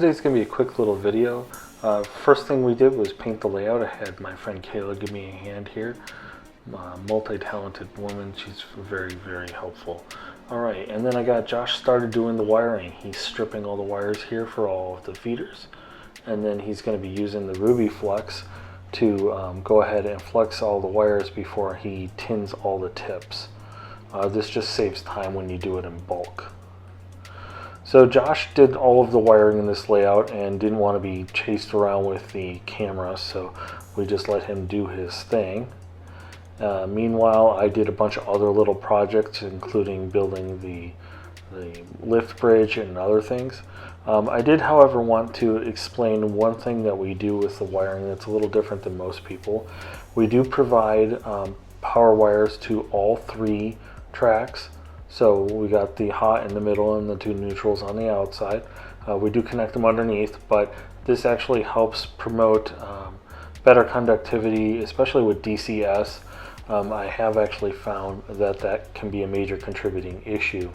today's going to be a quick little video. First thing we did was paint the layout. I had my friend Kayla give me a hand here. Multi-talented woman. She's very, very helpful. Alright, and then I got Josh started doing the wiring. He's stripping all the wires here for all of the feeders. And then he's going to be using the Ruby Flux to go ahead and flex all the wires before he tins all the tips. This just saves time when you do it in bulk. So Josh did all of the wiring in this layout and didn't want to be chased around with the camera, so we just let him do his thing. Meanwhile, I did a bunch of other little projects, including building the lift bridge and other things. I did, however, want to explain one thing that we do with the wiring that's a little different than most people. We do provide power wires to all 3 tracks. So we got the hot in the middle and the 2 neutrals on the outside. We do connect them underneath, but this actually helps promote better conductivity, especially with DCS. I have actually found that that can be a major contributing issue.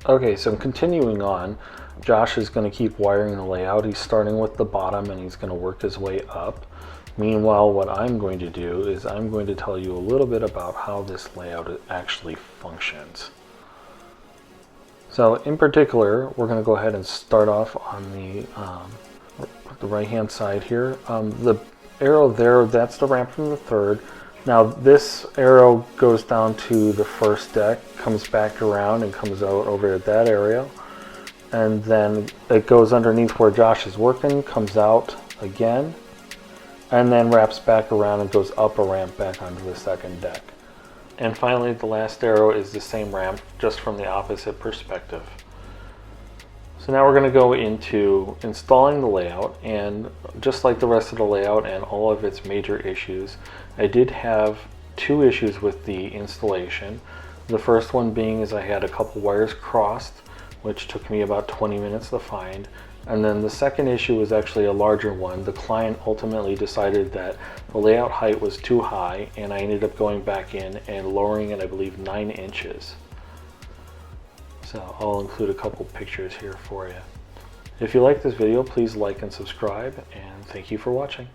Okay, so continuing on, Josh is going to keep wiring the layout. He's starting with the bottom and he's going to work his way up. Meanwhile, what I'm going to do is I'm going to tell you a little bit about how this layout actually functions. So in particular, we're going to go ahead and start off on the right hand side here. The arrow there, that's the ramp from the 3rd. Now this arrow goes down to the 1st deck, comes back around and comes out over at that area. And then it goes underneath where Josh is working, comes out again, and then wraps back around and goes up a ramp back onto the 2nd deck. And finally, the last arrow is the same ramp, just from the opposite perspective. So now we're going to go into installing the layout, and just like the rest of the layout and all of its major issues, I did have 2 issues with the installation. The first one being is I had a couple wires crossed, which took me about 20 minutes to find. And then the second issue was actually a larger one. The client ultimately decided that the layout height was too high, and I ended up going back in and lowering it, I believe, 9 inches. So I'll include a couple pictures here for you. If you like this video, please like and subscribe, and thank you for watching.